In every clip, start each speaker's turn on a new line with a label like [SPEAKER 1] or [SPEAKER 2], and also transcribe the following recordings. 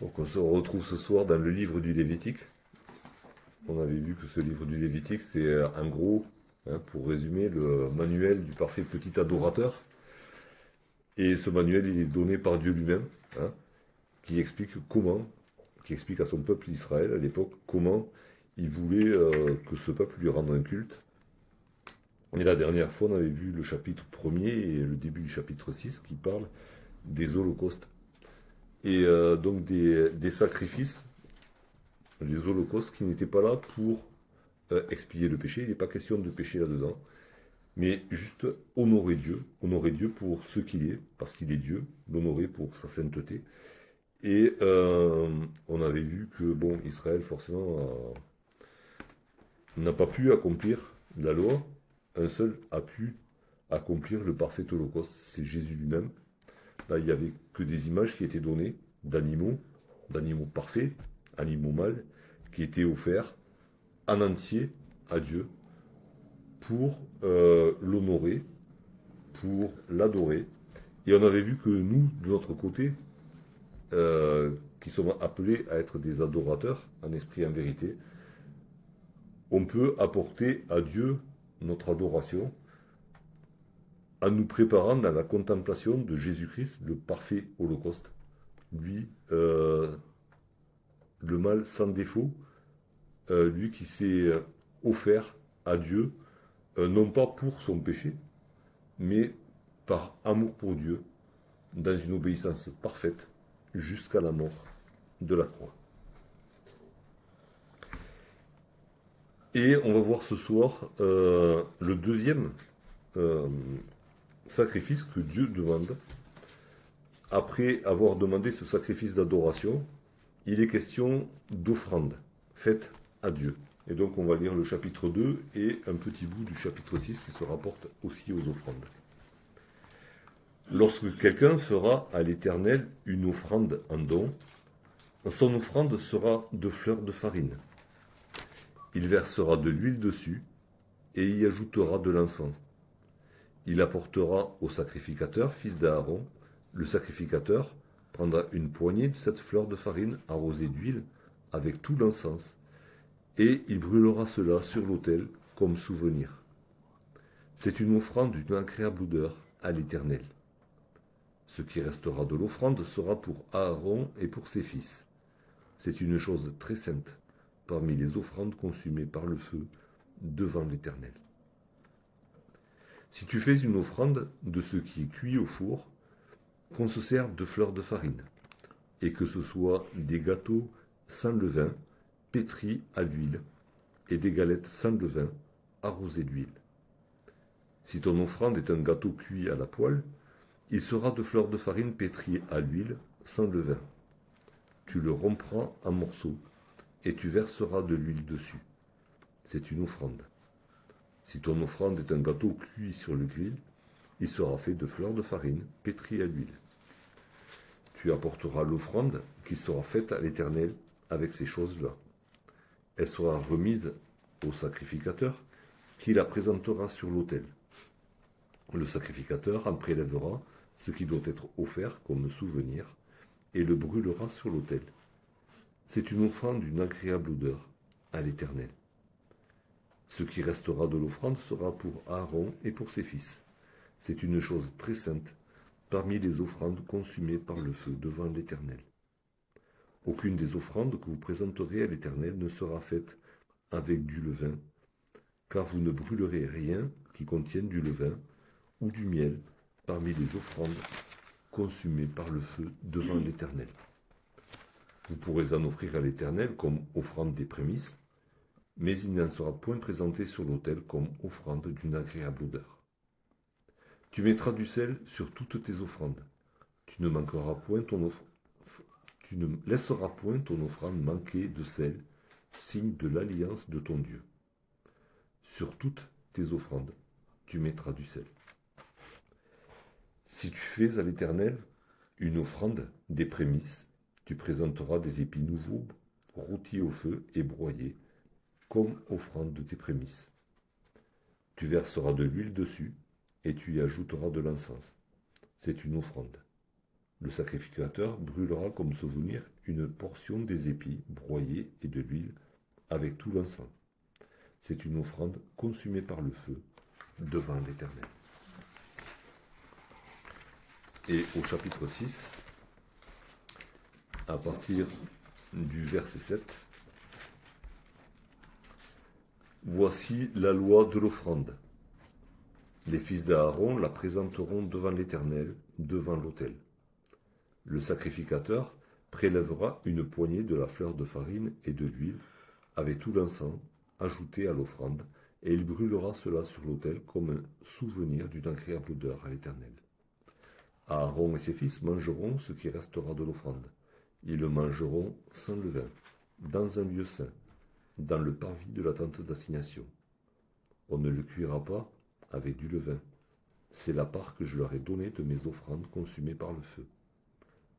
[SPEAKER 1] Donc on se retrouve ce soir dans le livre du Lévitique. On avait vu que ce livre du Lévitique, c'est en gros, pour résumer, le manuel du parfait petit adorateur. Et ce manuel, il est donné par Dieu lui-même, hein, qui explique qui explique à son peuple Israël à l'époque comment il voulait que ce peuple lui rende un culte. Et la dernière fois, on avait vu le chapitre 1er et le début du chapitre 6 qui parle des holocaustes. Et donc des sacrifices, les holocaustes qui n'étaient pas là pour expier le péché. Il n'est pas question de péché là-dedans, mais juste honorer Dieu pour ce qu'il est, parce qu'il est Dieu, l'honorer pour sa sainteté. Et on avait vu que bon, Israël forcément n'a pas pu accomplir la loi. Un seul a pu accomplir le parfait holocauste, c'est Jésus lui-même. Là, il n'y avait que des images qui étaient données d'animaux parfaits, animaux mâles, qui étaient offerts en entier à Dieu pour l'honorer, pour l'adorer. Et on avait vu que nous, de notre côté, qui sommes appelés à être des adorateurs, en esprit et en vérité, on peut apporter à Dieu notre adoration en nous préparant dans la contemplation de Jésus-Christ, le parfait holocauste. Lui, le mal sans défaut, lui qui s'est offert à Dieu, non pas pour son péché, mais par amour pour Dieu, dans une obéissance parfaite, jusqu'à la mort de la croix. Et on va voir ce soir le deuxième euh, sacrifice que Dieu demande. Après avoir demandé ce sacrifice d'adoration, il est question d'offrande faite à Dieu. Et donc on va lire le chapitre 2 et un petit bout du chapitre 6 qui se rapporte aussi aux offrandes. Lorsque quelqu'un fera à l'Éternel une offrande en don, son offrande sera de fleurs de farine. Il versera de l'huile dessus et y ajoutera de l'encens. Il apportera au sacrificateur, fils d'Aaron. Le sacrificateur prendra une poignée de cette fleur de farine arrosée d'huile avec tout l'encens, et il brûlera cela sur l'autel comme souvenir. C'est une offrande d'une agréable odeur à l'Éternel. Ce qui restera de l'offrande sera pour Aaron et pour ses fils. C'est une chose très sainte parmi les offrandes consumées par le feu devant l'Éternel. Si tu fais une offrande de ce qui est cuit au four, qu'on se serve de fleurs de farine, et que ce soit des gâteaux sans levain, pétris à l'huile, et des galettes sans levain, arrosées d'huile. Si ton offrande est un gâteau cuit à la poêle, il sera de fleurs de farine pétries à l'huile, sans levain. Tu le rompras en morceaux, et tu verseras de l'huile dessus. C'est une offrande. Si ton offrande est un gâteau cuit sur le grill, il sera fait de fleurs de farine pétries à l'huile. Tu apporteras l'offrande qui sera faite à l'Éternel avec ces choses-là. Elle sera remise au sacrificateur qui la présentera sur l'autel. Le sacrificateur en prélèvera ce qui doit être offert comme souvenir et le brûlera sur l'autel. C'est une offrande d'une agréable odeur à l'Éternel. Ce qui restera de l'offrande sera pour Aaron et pour ses fils. C'est une chose très sainte parmi les offrandes consumées par le feu devant l'Éternel. Aucune des offrandes que vous présenterez à l'Éternel ne sera faite avec du levain, car vous ne brûlerez rien qui contienne du levain ou du miel parmi les offrandes consumées par le feu devant l'Éternel. Vous pourrez en offrir à l'Éternel comme offrande des prémices, mais il n'en sera point présenté sur l'autel comme offrande d'une agréable odeur. Tu mettras du sel sur toutes tes offrandes. Tu ne laisseras point ton offrande manquer de sel, signe de l'alliance de ton Dieu. Sur toutes tes offrandes, tu mettras du sel. Si tu fais à l'Éternel une offrande des prémices, tu présenteras des épis nouveaux, rôtis au feu et broyés, comme offrande de tes prémices. Tu verseras de l'huile dessus, et tu y ajouteras de l'encens. C'est une offrande. Le sacrificateur brûlera comme souvenir une portion des épis broyés et de l'huile avec tout l'encens. C'est une offrande consumée par le feu devant l'Éternel. Et au chapitre 6, à partir du verset 7, voici la loi de l'offrande. Les fils d'Aaron la présenteront devant l'Éternel, devant l'autel. Le sacrificateur prélèvera une poignée de la fleur de farine et de l'huile, avec tout l'encens ajouté à l'offrande, et il brûlera cela sur l'autel comme un souvenir d'une agréable odeur à l'Éternel. Aaron et ses fils mangeront ce qui restera de l'offrande. Ils le mangeront sans levain, dans un lieu saint, dans le parvis de la tente d'assignation. On ne le cuira pas avec du levain. C'est la part que je leur ai donnée de mes offrandes consumées par le feu.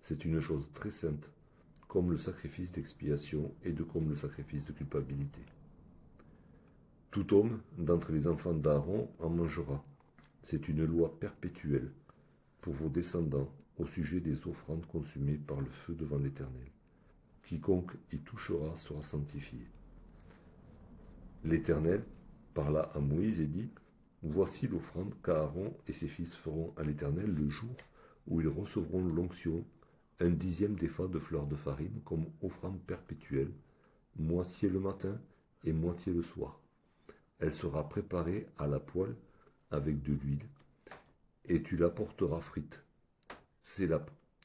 [SPEAKER 1] C'est une chose très sainte, comme le sacrifice d'expiation et comme le sacrifice de culpabilité. Tout homme d'entre les enfants d'Aaron en mangera. C'est une loi perpétuelle pour vos descendants au sujet des offrandes consumées par le feu devant l'Éternel. Quiconque y touchera sera sanctifié. L'Éternel parla à Moïse et dit : Voici l'offrande qu'Aaron et ses fils feront à l'Éternel le jour où ils recevront l'onction, un dixième d'épha de fleur de farine comme offrande perpétuelle, moitié le matin et moitié le soir. Elle sera préparée à la poêle avec de l'huile, et tu la porteras frite.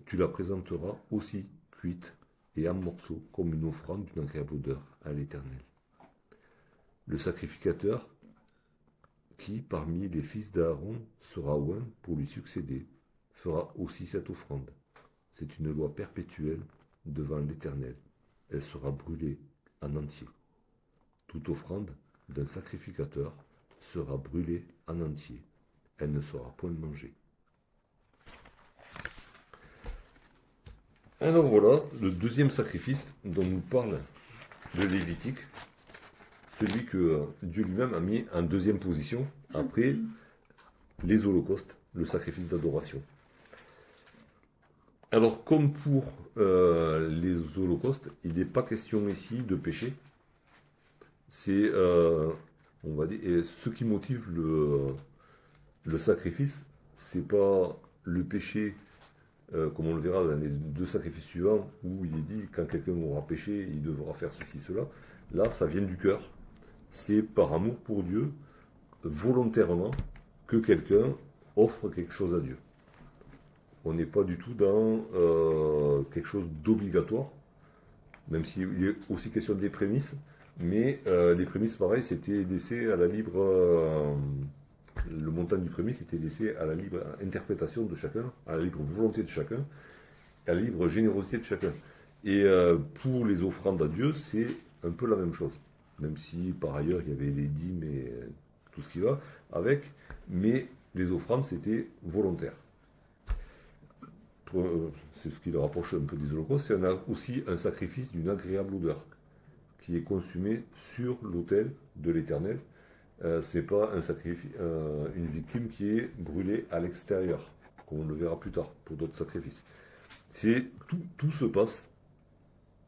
[SPEAKER 1] Tu la présenteras aussi cuite et en morceaux comme une offrande d'une agréable odeur à l'Éternel. Le sacrificateur qui, parmi les fils d'Aaron, sera oint pour lui succéder, fera aussi cette offrande. C'est une loi perpétuelle devant l'Éternel. Elle sera brûlée en entier. Toute offrande d'un sacrificateur sera brûlée en entier. Elle ne sera point mangée. Alors voilà, le deuxième sacrifice dont nous parle le Lévitique, celui que Dieu lui-même a mis en deuxième position après les holocaustes, le sacrifice d'adoration. Alors comme pour les holocaustes, il n'est pas question ici de péché. C'est, on va dire, et ce qui motive le sacrifice, c'est pas le péché, comme on le verra dans les deux sacrifices suivants, où il est dit quand quelqu'un aura péché, il devra faire ceci, cela. Là, ça vient du cœur. C'est par amour pour Dieu, volontairement, que quelqu'un offre quelque chose à Dieu. On n'est pas du tout dans quelque chose d'obligatoire, même s'il est aussi question des prémices, mais les prémices, pareil, c'était laissé à la libre... le montant du prémisse était laissé à la libre interprétation de chacun, à la libre volonté de chacun, à la libre générosité de chacun. Et pour les offrandes à Dieu, c'est un peu la même chose. Même si par ailleurs il y avait les dîmes et tout ce qui va avec, mais les offrandes c'était volontaire. C'est ce qui le rapproche un peu des holocaustes, c'est aussi un sacrifice d'une agréable odeur qui est consumé sur l'autel de l'Éternel. C'est pas un sacrifice, une victime qui est brûlée à l'extérieur, comme on le verra plus tard pour d'autres sacrifices. C'est tout se passe.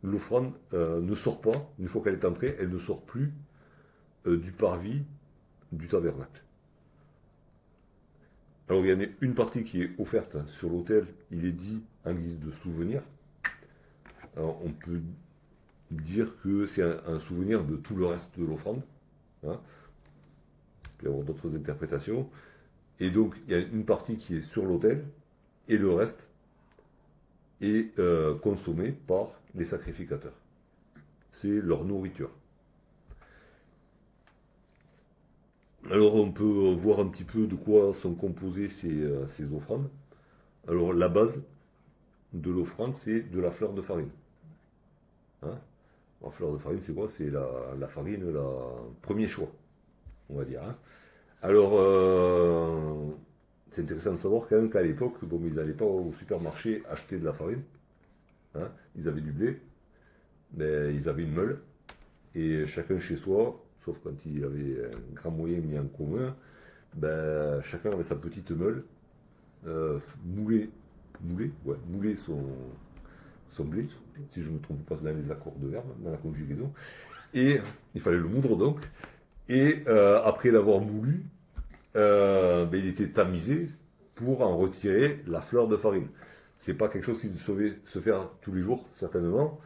[SPEAKER 1] L'offrande ne sort pas, une fois qu'elle est entrée, elle ne sort plus du parvis du tabernacle. Alors il y en a une partie qui est offerte sur l'autel, il est dit en guise de souvenir. Alors on peut dire que c'est un souvenir de tout le reste de l'offrande. Hein. Il peut y avoir d'autres interprétations. Et donc il y a une partie qui est sur l'autel, et le reste est consommé par les sacrificateurs. C'est leur nourriture. Alors on peut voir un petit peu de quoi sont composées ces offrandes. Alors la base de l'offrande, c'est de la fleur de farine. Hein, la fleur de farine, c'est quoi? C'est la farine, le premier choix, on va dire. Hein. Alors, c'est intéressant de savoir quand même qu'à l'époque, bon, ils n'allaient pas au supermarché acheter de la farine. Hein, ils avaient du blé, mais ils avaient une meule, et chacun chez soi, sauf quand il y avait un grand moyen mis en commun, ben, chacun avait sa petite meule, moulée mouler son blé, si je ne me trompe pas dans les accords de verbe, dans la conjugaison. Et il fallait le moudre donc. Et après l'avoir moulu, il était tamisé pour en retirer la fleur de farine. C'est pas quelque chose qui devait se faire tous les jours, certainement.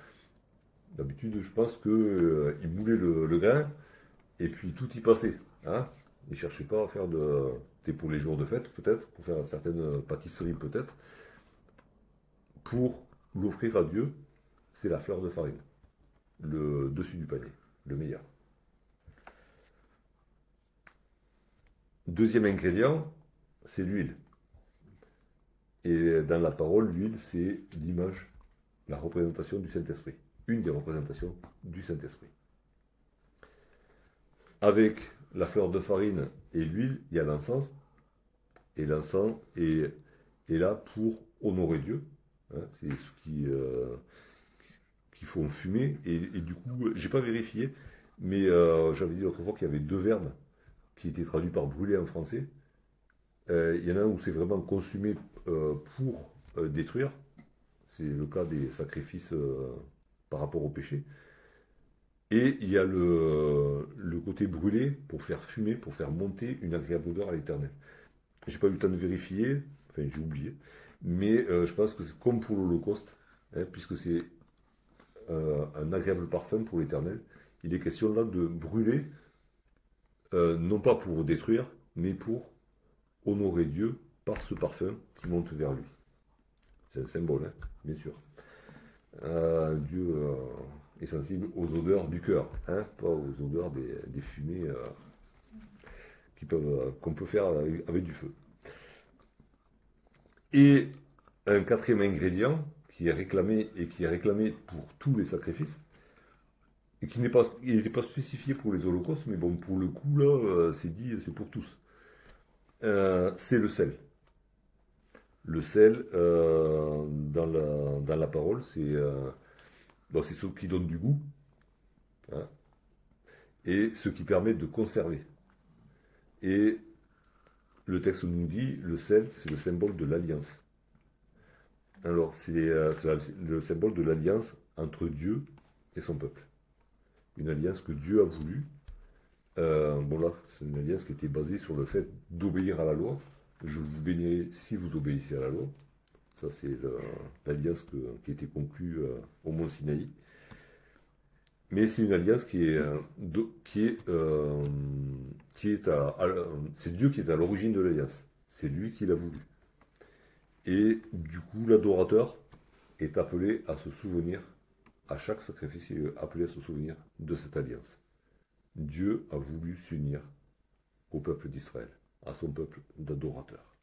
[SPEAKER 1] D'habitude, je pense qu'il moulait le grain et puis tout y passait. Hein. Il ne cherchait pas à faire c'était pour les jours de fête, peut-être, pour faire certaines pâtisseries, peut-être. Pour l'offrir à Dieu, c'est la fleur de farine. Le dessus du panier, le meilleur. Deuxième ingrédient, c'est l'huile. Et dans la parole, l'huile, c'est l'image, la représentation du Saint-Esprit. Une des représentations du Saint-Esprit. Avec la fleur de farine et l'huile, il y a l'encens. Et l'encens est là pour honorer Dieu. Hein, c'est ce qui font fumer. Et du coup, j'ai pas vérifié, mais j'avais dit l'autre fois qu'il y avait deux verbes qui étaient traduits par brûler en français. Il y en a un où c'est vraiment consumé pour détruire. C'est le cas des sacrifices par rapport au péché. Et il y a le côté brûlé pour faire fumer, pour faire monter une agréable odeur à l'Éternel. J'ai pas eu le temps de vérifier, enfin j'ai oublié, mais je pense que c'est comme pour l'Holocauste, hein, puisque c'est un agréable parfum pour l'Éternel. Il est question là de brûler, non pas pour détruire, mais pour honorer Dieu par ce parfum qui monte vers lui. C'est un symbole, hein, bien sûr. Dieu est sensible aux odeurs du cœur, hein, pas aux odeurs des fumées qu'on peut faire avec du feu. Et un quatrième ingrédient qui est réclamé pour tous les sacrifices, et qui n'était pas spécifié pour les holocaustes, mais bon, pour le coup, là, c'est dit, c'est pour tous. C'est le sel. Le sel, dans la parole, c'est ce qui donne du goût, hein, et ce qui permet de conserver. Et le texte nous dit, le sel, c'est le symbole de l'alliance. Alors, c'est le symbole de l'alliance entre Dieu et son peuple. Une alliance que Dieu a voulu. C'est une alliance qui était basée sur le fait d'obéir à la loi. Je vous bénirai si vous obéissez à la loi. Ça, c'est l'alliance qui a été conclue au mont Sinaï. Mais c'est une alliance c'est Dieu qui est à l'origine de l'alliance. C'est lui qui l'a voulu. Et du coup, l'adorateur est appelé à se souvenir, à chaque sacrifice, il est appelé à se souvenir de cette alliance. Dieu a voulu s'unir au peuple d'Israël, à son peuple d'adorateurs.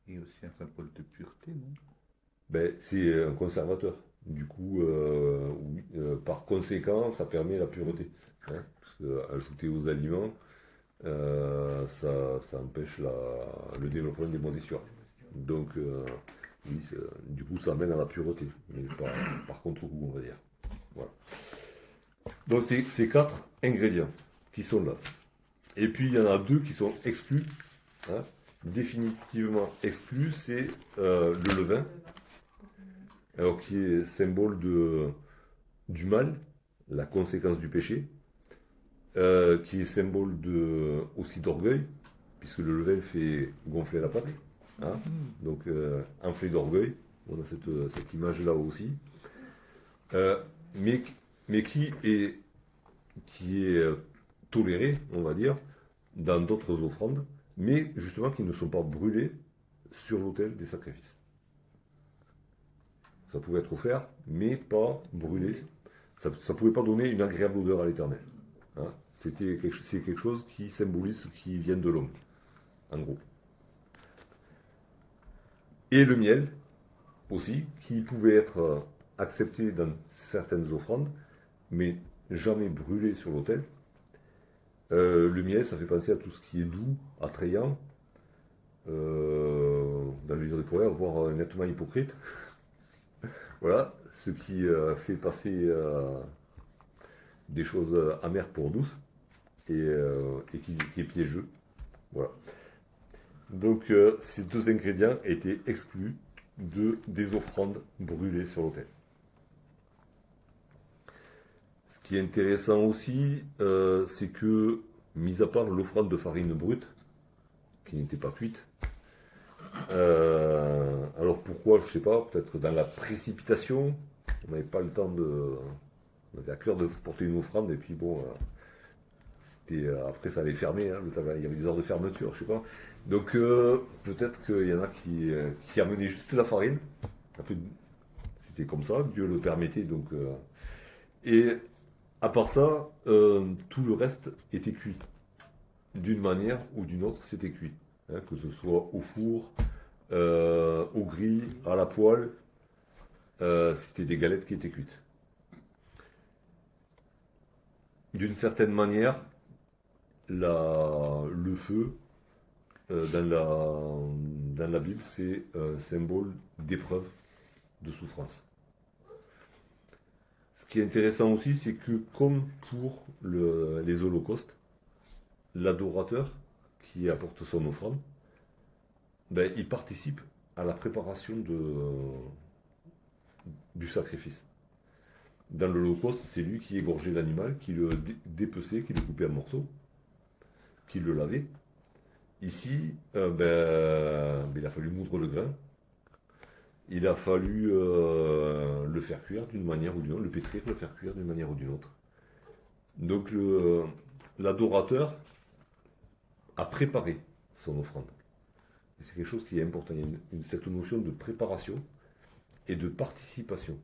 [SPEAKER 2] Et aussi un symbole de pureté, non?
[SPEAKER 1] C'est un conservateur. Du coup, par conséquent, ça permet la pureté. Hein, parce que ajouter aux aliments, ça empêche le développement des moisissures. Donc, oui, du coup, ça amène à la pureté, mais par contre-coup, on va dire. Voilà. Donc, c'est ces 4 ingrédients qui sont là. Et puis, il y en a 2 qui sont exclus, hein, définitivement exclus, c'est le levain, alors qui est symbole du mal, la conséquence du péché, qui est symbole aussi d'orgueil, puisque le levain fait gonfler la pâte. Hein, donc, enflé d'orgueil, on a cette image-là aussi, mais qui est toléré, on va dire, dans d'autres offrandes, mais justement qui ne sont pas brûlées sur l'autel des sacrifices. Ça pouvait être offert, mais pas brûlé. Ça ne pouvait pas donner une agréable odeur à l'Éternel. Hein, c'est quelque chose qui symbolise ce qui vient de l'homme, en gros. Et le miel, aussi, qui pouvait être accepté dans certaines offrandes, mais jamais brûlé sur l'autel. Le miel, ça fait penser à tout ce qui est doux, attrayant, dans le livre des Proverbes, voire nettement hypocrite. Voilà, ce qui fait passer des choses amères pour douces et qui est piégeux. Voilà. Donc ces 2 ingrédients étaient exclus des offrandes brûlées sur l'autel. Ce qui est intéressant aussi, c'est que, mis à part l'offrande de farine brute, qui n'était pas cuite, alors pourquoi, je sais pas, peut-être dans la précipitation, on n'avait pas le temps de... On avait à cœur de porter une offrande, et puis bon, après ça allait fermer, hein, il y avait des heures de fermeture, je sais pas. Donc peut-être qu'il y en a qui amenaient juste la farine. Un peu, c'était comme ça, Dieu le permettait, donc... et à part ça, tout le reste était cuit. D'une manière ou d'une autre, c'était cuit. Hein, que ce soit au four, au grill, à la poêle, c'était des galettes qui étaient cuites. D'une certaine manière, le feu, dans la Bible, c'est un symbole d'épreuve, de souffrance. Ce qui est intéressant aussi, c'est que comme pour les holocaustes, l'adorateur qui apporte son offrande, ben, il participe à la préparation du sacrifice. Dans l'Holocauste, c'est lui qui égorgeait l'animal, qui le dépeçait, qui le coupait en morceaux, qui le lavait. Ici, il a fallu moudre le grain, il a fallu le faire cuire d'une manière ou d'une autre, le pétrir, le faire cuire d'une manière ou d'une autre. Donc l'adorateur a préparé son offrande. Et c'est quelque chose qui est important. Il y a cette notion de préparation et de participation.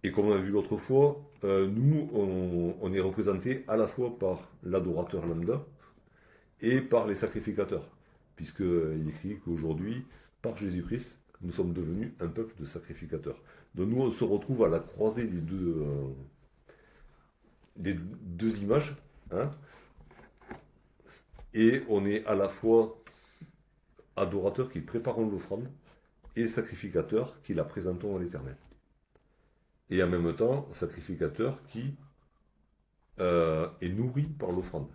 [SPEAKER 1] Et comme on a vu l'autre fois, nous, on est représentés à la fois par l'adorateur lambda et par les sacrificateurs. Puisqu'il est écrit qu'aujourd'hui, par Jésus-Christ, nous sommes devenus un peuple de sacrificateurs. Donc nous, on se retrouve à la croisée des deux images. Hein, et on est à la fois adorateurs qui préparons l'offrande et sacrificateurs qui la présentons à l'Éternel. Et en même temps, sacrificateur qui est nourri par l'offrande.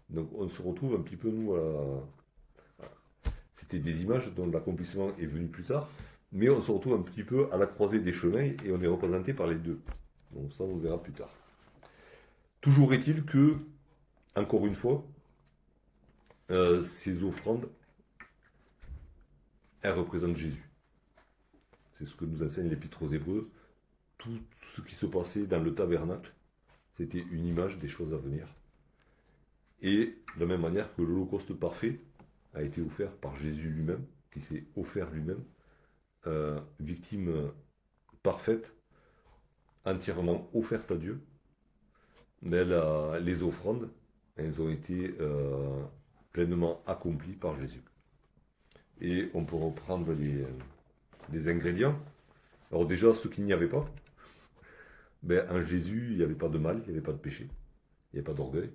[SPEAKER 1] Donc on se retrouve un petit peu, nous, c'était des images dont l'accomplissement est venu plus tard, mais on se retrouve un petit peu à la croisée des chemins et on est représenté par les deux. Donc ça, on le verra plus tard. Toujours est-il que, encore une fois, ces offrandes, elles représentent Jésus. C'est ce que nous enseigne l'Épître aux Hébreux. Tout ce qui se passait dans le tabernacle, c'était une image des choses à venir. Et de la même manière que l'Holocauste parfait a été offert par Jésus lui-même, qui s'est offert lui-même, victime parfaite, entièrement offerte à Dieu, mais les offrandes, elles ont été pleinement accomplies par Jésus. Et on peut reprendre les ingrédients. Alors déjà, ce qu'il n'y avait pas, en Jésus, il n'y avait pas de mal, il n'y avait pas de péché, il n'y avait pas d'orgueil.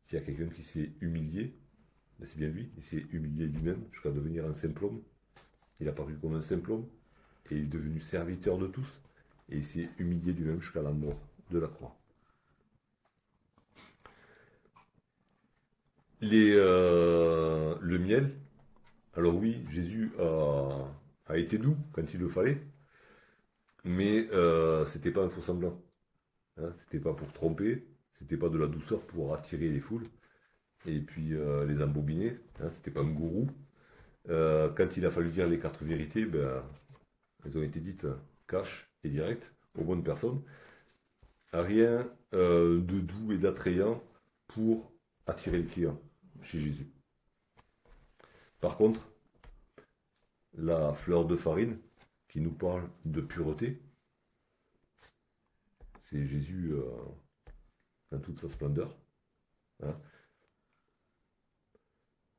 [SPEAKER 1] S'il y a quelqu'un qui s'est humilié, c'est bien lui, il s'est humilié lui-même jusqu'à devenir un simple homme. Il a paru comme un simple homme, et il est devenu serviteur de tous, et il s'est humilié lui-même jusqu'à la mort de la croix. Le miel, alors oui, Jésus a été doux quand il le fallait, mais c'était pas un faux semblant. Hein, c'était pas pour tromper, c'était pas de la douceur pour attirer les foules et puis les embobiner. Hein, c'était pas un gourou. Quand il a fallu dire les 4 vérités, elles ont été dites cash et direct aux bonnes personnes. Rien de doux et d'attrayant pour attirer le client chez Jésus. Par contre, la fleur de farine qui nous parle de pureté, c'est Jésus dans toute sa splendeur. Hein.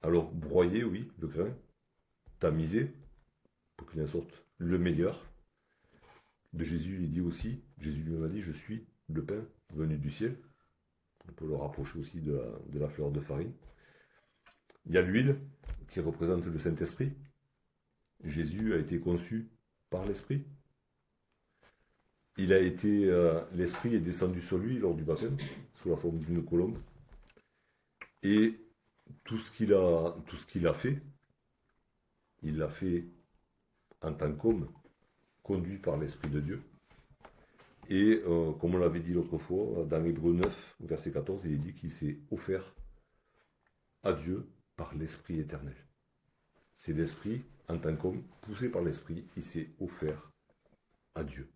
[SPEAKER 1] Alors broyer, oui, le grain, tamiser, pour qu'il en sorte le meilleur. De Jésus, il dit aussi, Jésus lui-même a dit, je suis le pain venu du ciel. On peut le rapprocher aussi de la fleur de farine. Il y a l'huile qui représente le Saint-Esprit. Jésus a été conçu par l'Esprit. L'Esprit est descendu sur lui lors du baptême, sous la forme d'une colombe. Et tout ce qu'il a fait, il l'a fait en tant qu'homme, conduit par l'Esprit de Dieu. Et comme on l'avait dit l'autre fois, dans Hébreux 9, verset 14, il est dit qu'il s'est offert à Dieu par l'Esprit éternel. C'est l'Esprit, en tant qu'homme, poussé par l'Esprit, il s'est offert à Dieu.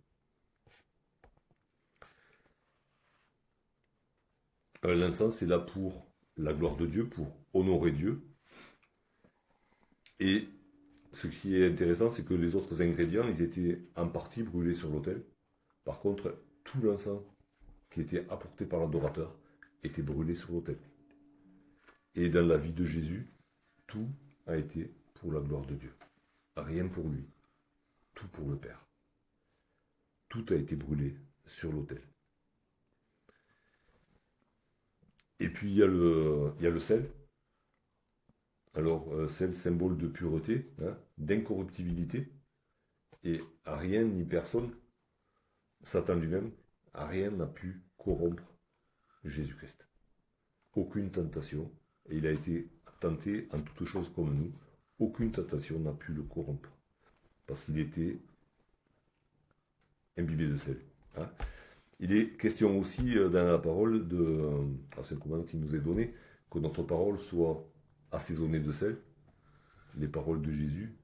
[SPEAKER 1] L'encens est là pour la gloire de Dieu, pour honorer Dieu. Et ce qui est intéressant, c'est que les autres ingrédients, ils étaient en partie brûlés sur l'autel. Par contre, tout l'encens qui était apporté par l'adorateur était brûlé sur l'autel. Et dans la vie de Jésus, tout a été pour la gloire de Dieu. Rien pour lui, tout pour le Père. Tout a été brûlé sur l'autel. Et puis il y a le sel. Alors, sel, symbole de pureté, hein, d'incorruptibilité. Et rien ni personne, Satan lui-même, rien n'a pu corrompre Jésus-Christ. Aucune tentation, et il a été tenté en toutes choses comme nous, aucune tentation n'a pu le corrompre. Parce qu'il était imbibé de sel. Hein. Il est question aussi dans la parole c'est le commandement qui nous est donné, que notre parole soit assaisonnée de sel. Les paroles de Jésus,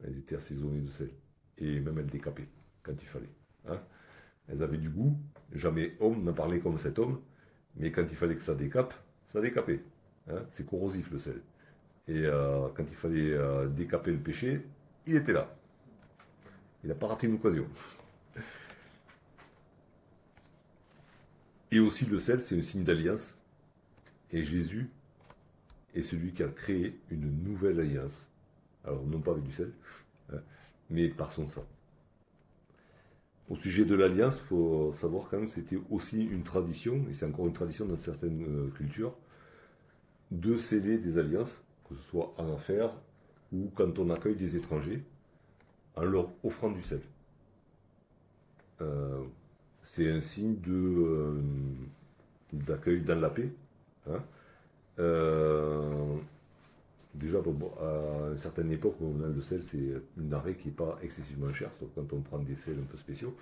[SPEAKER 1] elles étaient assaisonnées de sel. Et même elles décapaient quand il fallait. Hein. Elles avaient du goût. Jamais homme n'a parlé comme cet homme. Mais quand il fallait que ça décape, ça décapait. Hein. C'est corrosif le sel. Et quand il fallait décaper le péché, il était là. Il n'a pas raté une occasion. Et aussi le sel, c'est un signe d'alliance. Et Jésus est celui qui a créé une nouvelle alliance. Alors non pas avec du sel, hein, mais par son sang. Au sujet de l'alliance, il faut savoir quand même que c'était aussi une tradition, et c'est encore une tradition dans certaines cultures, de sceller des alliances, que ce soit en affaires ou quand on accueille des étrangers, en leur offrant du sel. C'est un signe d'accueil dans la paix. Hein. Déjà, à une certaine époque, le sel, c'est une denrée qui n'est pas excessivement chère, sauf quand on prend des sels un peu spéciaux.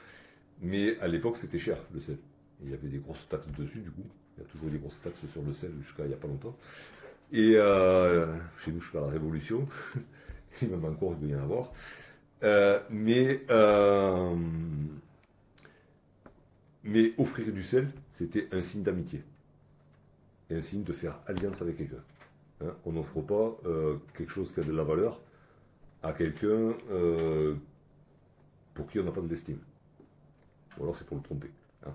[SPEAKER 1] Mais à l'époque, c'était cher, le sel. Et il y avait des grosses taxes dessus, du coup. Il y a toujours des grosses taxes sur le sel jusqu'à il n'y a pas longtemps. Et chez nous, jusqu'à la Révolution, il même encore, il doit y en avoir. Mais offrir du sel, c'était un signe d'amitié. Et un signe de faire alliance avec quelqu'un. Hein, on n'offre pas quelque chose qui a de la valeur à quelqu'un pour qui on n'a pas de l'estime. Ou alors c'est pour le tromper. Hein.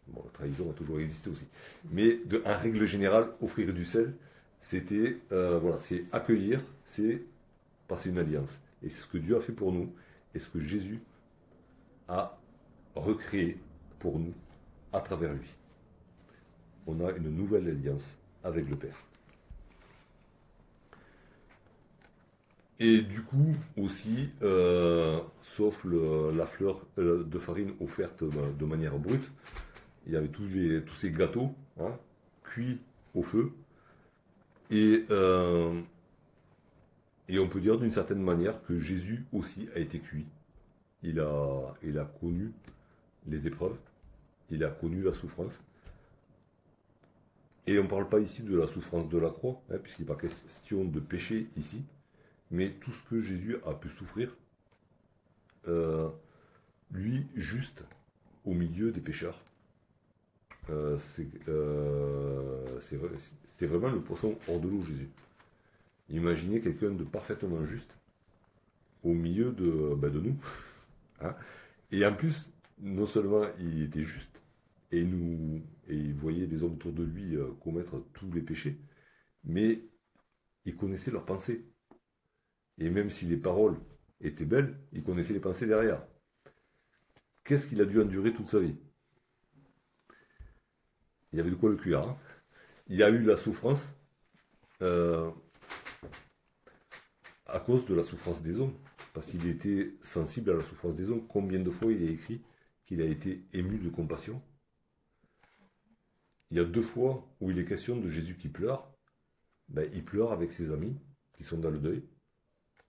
[SPEAKER 1] Bon, la trahison a toujours existé aussi. Mais en règle générale, offrir du sel, c'était c'est accueillir, c'est passer une alliance. Et c'est ce que Dieu a fait pour nous, et ce que Jésus a recréé pour nous à travers lui. On a une nouvelle alliance avec le Père. Et du coup, aussi, sauf la fleur de farine offerte de manière brute, il y avait tous ces gâteaux, hein, cuits au feu. Et on peut dire d'une certaine manière que Jésus aussi a été cuit. Il a connu les épreuves, il a connu la souffrance. Et on ne parle pas ici de la souffrance de la croix, hein, puisqu'il n'est pas question de péché ici, mais tout ce que Jésus a pu souffrir, lui, juste au milieu des pécheurs. C'est vraiment le poisson hors de l'eau, Jésus. Imaginez quelqu'un de parfaitement juste au milieu de nous. Hein. Et en plus, non seulement il était juste, et il voyait les hommes autour de lui commettre tous les péchés, mais il connaissait leurs pensées. Et même si les paroles étaient belles, il connaissait les pensées derrière. Qu'est-ce qu'il a dû endurer toute sa vie? Il y avait de quoi le cuire. Hein. Il y a eu la souffrance à cause de la souffrance des hommes, parce qu'il était sensible à la souffrance des hommes. Combien de fois il est écrit qu'il a été ému de compassion? Il y a 2 fois où il est question de Jésus qui pleure. Ben, il pleure avec ses amis qui sont dans le deuil.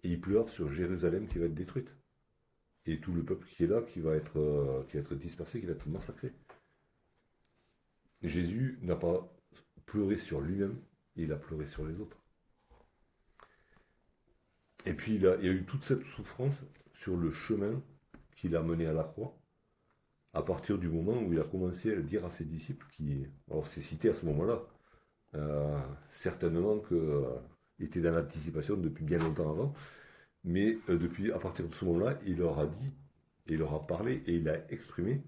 [SPEAKER 1] Et il pleure sur Jérusalem qui va être détruite. Et tout le peuple qui est là, qui va être dispersé, qui va être massacré. Jésus n'a pas pleuré sur lui-même, il a pleuré sur les autres. Et puis il y a eu toute cette souffrance sur le chemin qu'il a mené à la croix, à partir du moment où il a commencé à dire à ses disciples, alors c'est cité à ce moment-là, certainement qu'il était dans l'anticipation depuis bien longtemps avant, mais à partir de ce moment-là, il leur a dit, et il leur a parlé, et il a exprimé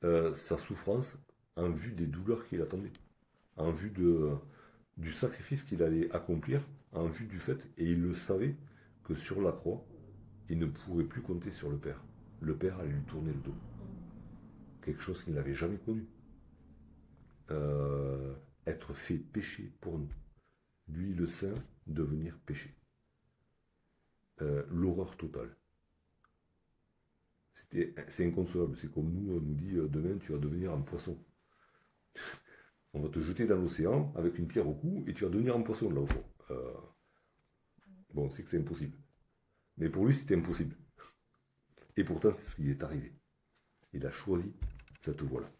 [SPEAKER 1] sa souffrance en vue des douleurs qu'il attendait, en vue du sacrifice qu'il allait accomplir, en vue du fait, et il le savait, que sur la croix, il ne pourrait plus compter sur le Père. Le Père allait lui tourner le dos. Quelque chose qu'il n'avait jamais connu. Être fait péché pour nous. Lui, le saint, devenir péché. L'horreur totale. C'est inconsolable. C'est comme nous, on nous dit demain tu vas devenir un poisson. On va te jeter dans l'océan avec une pierre au cou et tu vas devenir un poisson là au fond. Bon, on sait que c'est impossible. Mais pour lui, c'était impossible. Et pourtant, c'est ce qui est arrivé. Il a choisi cette voie-là.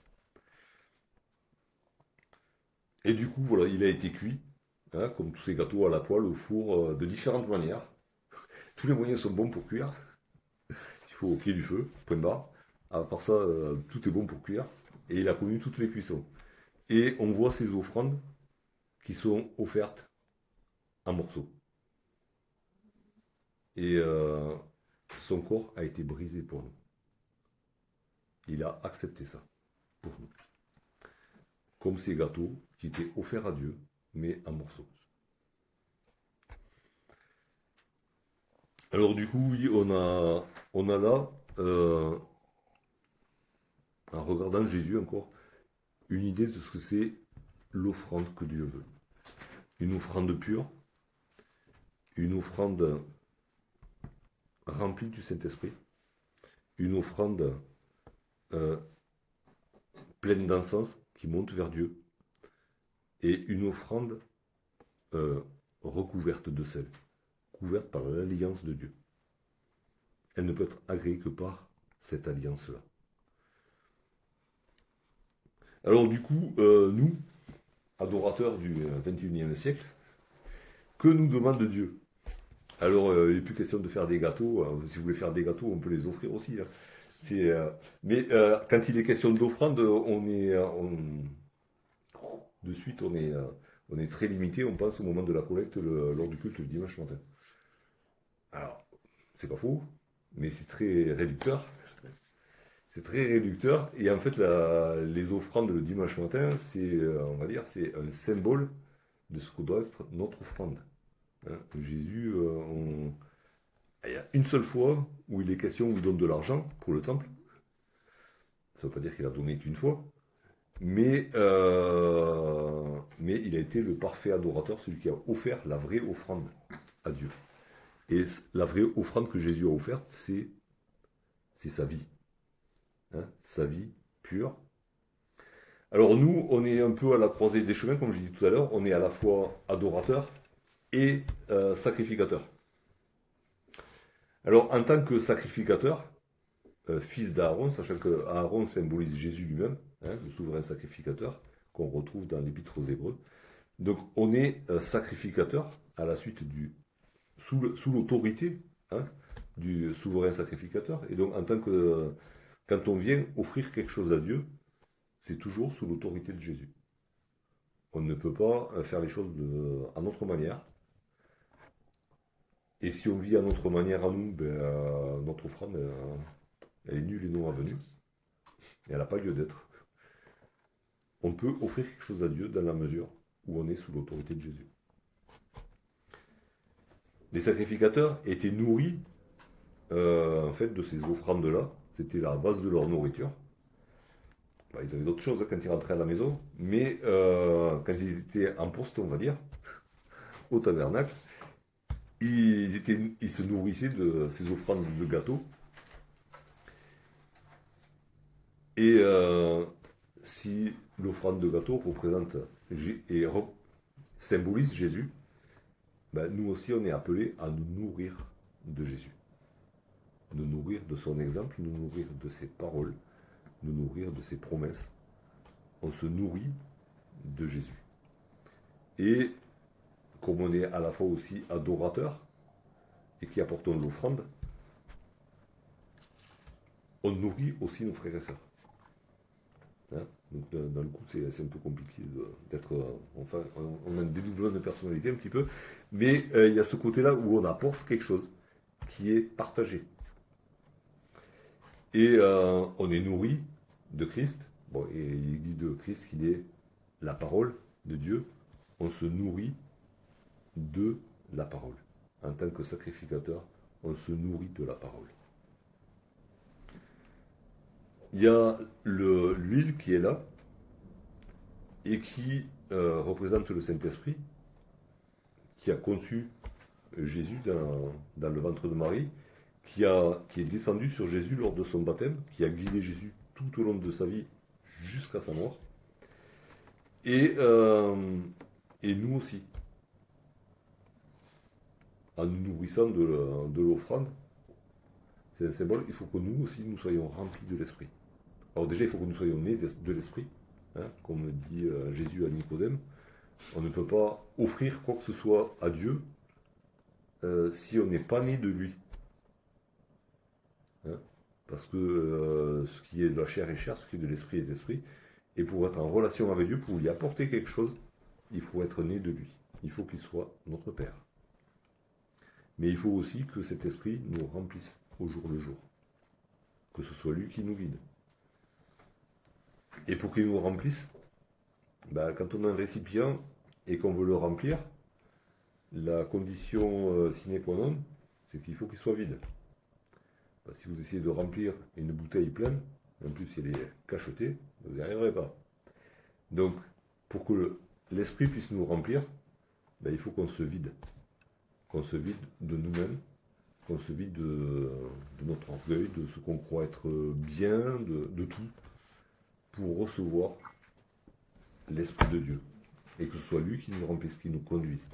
[SPEAKER 1] Et du coup, voilà, il a été cuit, hein, comme tous ces gâteaux à la poêle, au four, de différentes manières. Tous les moyens sont bons pour cuire. Il faut au pied du feu, point barre. À part ça, tout est bon pour cuire. Et il a connu toutes les cuissons. Et on voit ces offrandes qui sont offertes en morceaux. Et son corps a été brisé pour nous. Il a accepté ça pour nous. Comme ces gâteaux qui étaient offerts à Dieu, mais en morceaux. Alors du coup, oui, on a là, en regardant Jésus encore, une idée de ce que c'est l'offrande que Dieu veut. Une offrande pure, une offrande remplie du Saint-Esprit, une offrande pleine d'encens qui monte vers Dieu, et une offrande recouverte de sel, couverte par l'alliance de Dieu. Elle ne peut être agréée que par cette alliance-là. Alors du coup, nous, adorateurs du XXIe siècle, que nous demande Dieu? Alors, il n'est plus question de faire des gâteaux. Si vous voulez faire des gâteaux, on peut les offrir aussi. Hein. Mais quand il est question d'offrande, de suite, on est très limité. On pense au moment de la collecte lors du culte le dimanche matin. Alors, c'est pas faux, mais c'est très réducteur. C'est très réducteur. Et en fait, les offrandes le dimanche matin, on va dire, c'est un symbole de ce que doit être notre offrande. Hein, Jésus, il y a une seule fois où il est question où il donne de l'argent pour le temple. Ça ne veut pas dire qu'il a donné qu'une fois, mais il a été le parfait adorateur, celui qui a offert la vraie offrande à Dieu. Et la vraie offrande que Jésus a offerte, c'est sa vie. Hein, sa vie pure. Alors nous, on est un peu à la croisée des chemins, comme je l'ai dit tout à l'heure, on est à la fois adorateur et sacrificateur. Alors en tant que sacrificateur, fils d'Aaron, sachant que Aaron symbolise Jésus lui-même, hein, le souverain sacrificateur, qu'on retrouve dans l'Épître aux Hébreux. Donc on est sacrificateur à la suite sous l'autorité, hein, du souverain sacrificateur. Et donc quand on vient offrir quelque chose à Dieu, c'est toujours sous l'autorité de Jésus. On ne peut pas faire les choses à notre manière. Et si on vit à notre manière à nous, notre offrande, elle est nulle et non avenue. Et elle n'a pas lieu d'être. On peut offrir quelque chose à Dieu dans la mesure où on est sous l'autorité de Jésus. Les sacrificateurs étaient nourris en fait de ces offrandes-là. C'était la base de leur nourriture. Ils avaient d'autres choses quand ils rentraient à la maison, mais quand ils étaient en poste, on va dire, au tabernacle, ils se nourrissaient de ces offrandes de gâteaux. Et si l'offrande de gâteau représente symbolise Jésus, nous aussi on est appelés à nous nourrir de Jésus. Nous nourrir de son exemple, nous nourrir de ses paroles, nous nourrir de ses promesses. On se nourrit de Jésus. Et comme on est à la fois aussi adorateur et qui apportons l'offrande, on nourrit aussi nos frères et sœurs. Hein, donc dans le coup, c'est un peu compliqué d'être. Enfin, on a un dédoublement de personnalité un petit peu, mais il y a ce côté-là où on apporte quelque chose qui est partagé. Et on est nourri de Christ. Bon, et il dit de Christ qu'il est la parole de Dieu. On se nourrit de la parole. En tant que sacrificateur, on se nourrit de la parole. Il y a l'huile qui est là et qui représente le Saint-Esprit qui a conçu Jésus dans le ventre de Marie, qui est descendu sur Jésus lors de son baptême, qui a guidé Jésus tout au long de sa vie jusqu'à sa mort. Et nous aussi, en nous nourrissant de l'offrande, c'est un symbole, il faut que nous aussi nous soyons remplis de l'Esprit. Alors déjà, il faut que nous soyons nés de l'Esprit, hein, comme dit Jésus à Nicodème. On ne peut pas offrir quoi que ce soit à Dieu si on n'est pas né de lui. Hein, parce que ce qui est de la chair est chair, ce qui est de l'esprit est esprit. Et pour être en relation avec Dieu, pour lui apporter quelque chose, il faut être né de lui. Il faut qu'il soit notre Père. Mais il faut aussi que cet esprit nous remplisse au jour le jour. Que ce soit lui qui nous guide. Et pour qu'il nous remplisse, quand on a un récipient et qu'on veut le remplir, la condition sine qua non, c'est qu'il faut qu'il soit vide. Parce que si vous essayez de remplir une bouteille pleine, en plus si elle est cachetée, vous n'y arriverez pas. Donc, pour que l'esprit puisse nous remplir, il faut qu'on se vide. Qu'on se vide de nous-mêmes, qu'on se vide de notre orgueil, de ce qu'on croit être bien, de tout, pour recevoir l'Esprit de Dieu. Et que ce soit lui qui nous remplisse, qui nous conduise.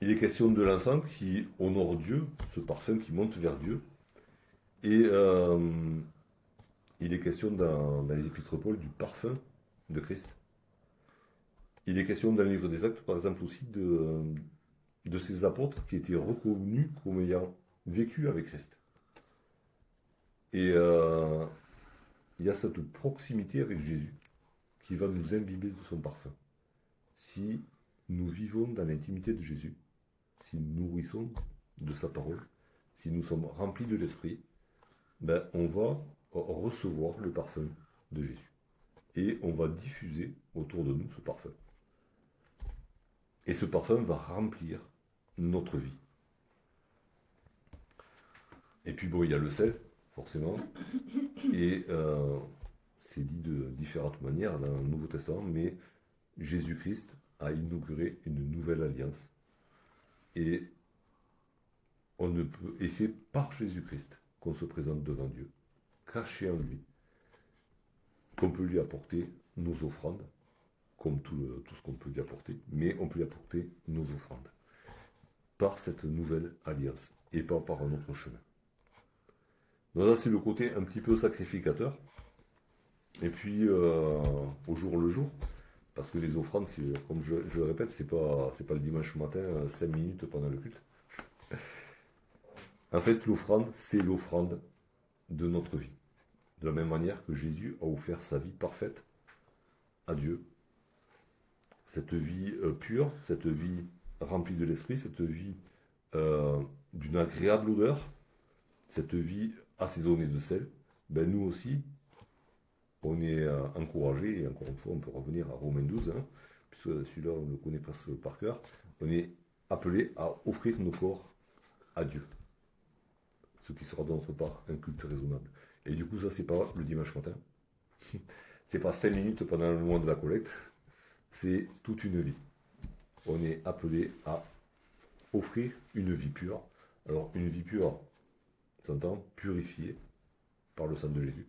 [SPEAKER 1] Il est question de l'encens qui honore Dieu, ce parfum qui monte vers Dieu. Et il est question dans les épîtres Paul du parfum de Christ. Il est question dans le livre des Actes, par exemple, aussi de ces apôtres qui étaient reconnus comme ayant vécu avec Christ. Et il y a cette proximité avec Jésus qui va nous imbiber de son parfum. Si nous vivons dans l'intimité de Jésus, si nous nourrissons de sa parole, si nous sommes remplis de l'Esprit, on va recevoir le parfum de Jésus. Et on va diffuser autour de nous ce parfum. Et ce parfum va remplir notre vie. Et puis bon, il y a le sel, forcément. Et c'est dit de différentes manières dans le Nouveau Testament, mais Jésus-Christ a inauguré une nouvelle alliance. Et c'est par Jésus-Christ qu'on se présente devant Dieu, caché en lui, qu'on peut lui apporter nos offrandes, comme tout ce qu'on peut lui apporter, mais on peut lui apporter nos offrandes, par cette nouvelle alliance, et pas par un autre chemin. Donc là, c'est le côté un petit peu sacrificateur, et puis au jour le jour, parce que les offrandes, comme je le répète, c'est pas le dimanche matin, 5 minutes pendant le culte. En fait, l'offrande, c'est l'offrande de notre vie. De la même manière que Jésus a offert sa vie parfaite à Dieu. Cette vie pure, cette vie remplie de l'esprit, cette vie d'une agréable odeur, cette vie assaisonnée de sel, nous aussi, on est encouragé, et encore une fois, on peut revenir à Romains 12, puisque celui-là, on le connaît presque par cœur, on est appelé à offrir nos corps à Dieu. Ce qui sera de notre part un culte raisonnable. Et du coup, ça, c'est pas le dimanche matin. C'est pas 5 minutes pendant le moment de la collecte. C'est toute une vie. On est appelé à offrir une vie pure. Alors, une vie pure, s'entend purifiée par le sang de Jésus.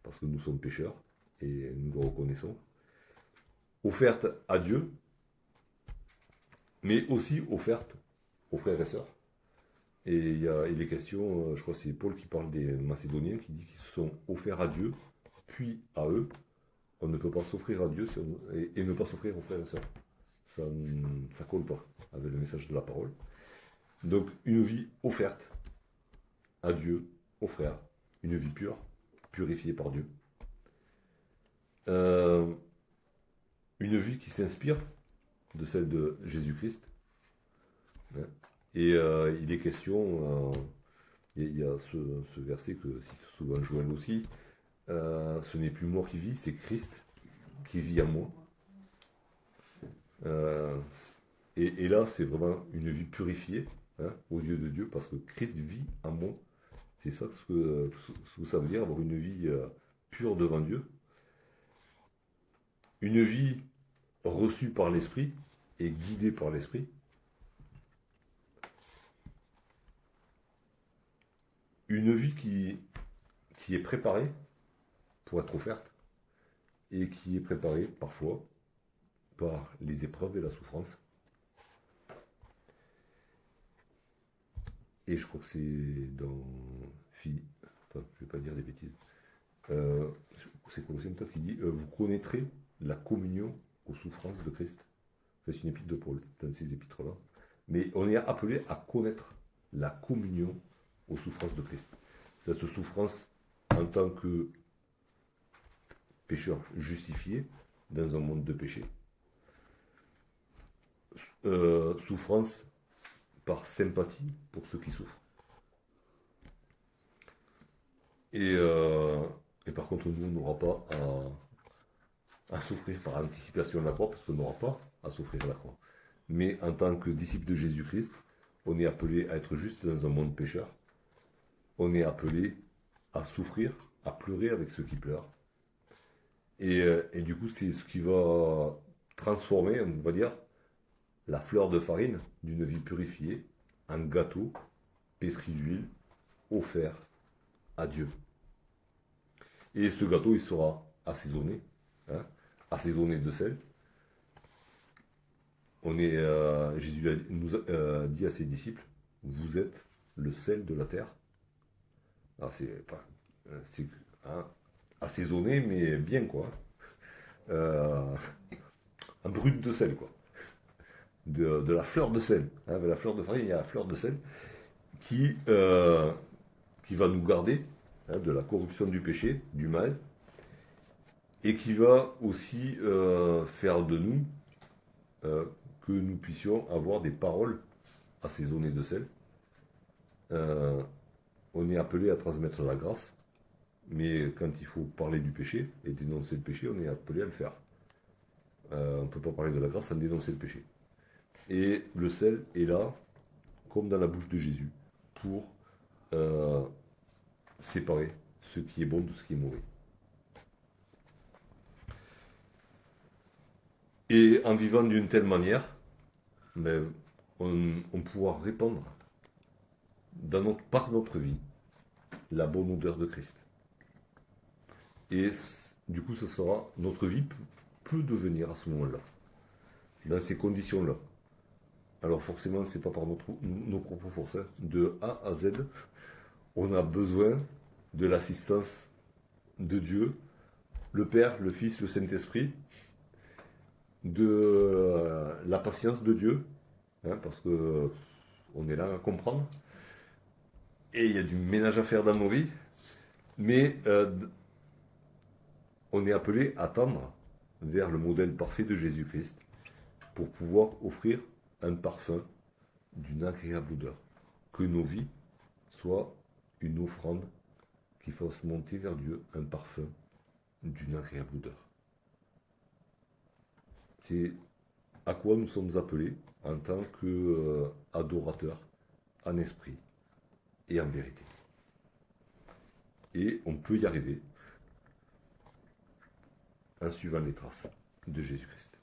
[SPEAKER 1] Parce que nous sommes pécheurs et nous le reconnaissons. Offerte à Dieu mais aussi offerte aux frères et sœurs. Et il est question, je crois que c'est Paul qui parle des Macédoniens, qui dit qu'ils se sont offerts à Dieu, puis à eux. On ne peut pas s'offrir à Dieu et ne pas s'offrir aux frères et sœurs. Ça ne colle pas avec le message de la parole. Donc une vie offerte à Dieu, aux frères, une vie pure, purifiée par Dieu. Une vie qui s'inspire de celle de Jésus-Christ. Hein. Et il est question, il y a ce verset que cite souvent Joël aussi, ce n'est plus moi qui vis, c'est Christ qui vit en moi. Et là, c'est vraiment une vie purifiée, hein, aux yeux de Dieu, parce que Christ vit en moi. C'est ça ce que ça veut dire, avoir une vie pure devant Dieu. Une vie reçue par l'Esprit et guidée par l'Esprit. Une vie qui est préparée pour être offerte et qui est préparée parfois par les épreuves et la souffrance. Et je crois que c'est dans Attends, je ne vais pas dire des bêtises. C'est Colossiens peut-être qui dit vous connaîtrez la communion aux souffrances de Christ. C'est une épître de Paul, dans ces épîtres-là. Mais on est appelé à connaître la communion aux souffrances de Christ. Cette souffrance en tant que pécheur justifié dans un monde de péché. Souffrance par sympathie pour ceux qui souffrent. Et par contre, nous, on n'aura pas à souffrir par anticipation de la croix, parce qu'on n'aura pas à souffrir la croix. Mais en tant que disciple de Jésus-Christ, on est appelé à être juste dans un monde pécheur. On est appelé à souffrir, à pleurer avec ceux qui pleurent. Et du coup, c'est ce qui va transformer, on va dire, la fleur de farine d'une vie purifiée en gâteau pétri d'huile, offert à Dieu. Et ce gâteau, il sera assaisonné, hein, assaisonné de sel. Jésus nous a dit à ses disciples, vous êtes le sel de la terre. Alors c'est assaisonné, mais bien quoi. Un brut de sel quoi. De la fleur de sel. Hein, de la fleur de farine, il y a la fleur de sel qui va nous garder, hein, de la corruption du péché, du mal, et qui va aussi faire de nous que nous puissions avoir des paroles assaisonnées de sel. On est appelé à transmettre la grâce, mais quand il faut parler du péché et dénoncer le péché, on est appelé à le faire. On ne peut pas parler de la grâce sans dénoncer le péché. Et le sel est là, comme dans la bouche de Jésus, pour séparer ce qui est bon de ce qui est mauvais. Et en vivant d'une telle manière, on pourra répandre par notre vie la bonne odeur de Christ. Et du coup, notre vie peut devenir à ce moment-là, dans ces conditions-là. Alors forcément, c'est pas par nos propres forces. Hein. De A à Z, on a besoin de l'assistance de Dieu, le Père, le Fils, le Saint-Esprit, de la patience de Dieu, hein, parce que on est là à comprendre. Et il y a du ménage à faire dans nos vies, mais on est appelé à tendre vers le modèle parfait de Jésus-Christ pour pouvoir offrir un parfum d'une agréable odeur. Que nos vies soient une offrande qui fasse monter vers Dieu un parfum d'une agréable odeur. C'est à quoi nous sommes appelés en tant qu'adorateurs en esprit et en vérité. Et on peut y arriver en suivant les traces de Jésus-Christ.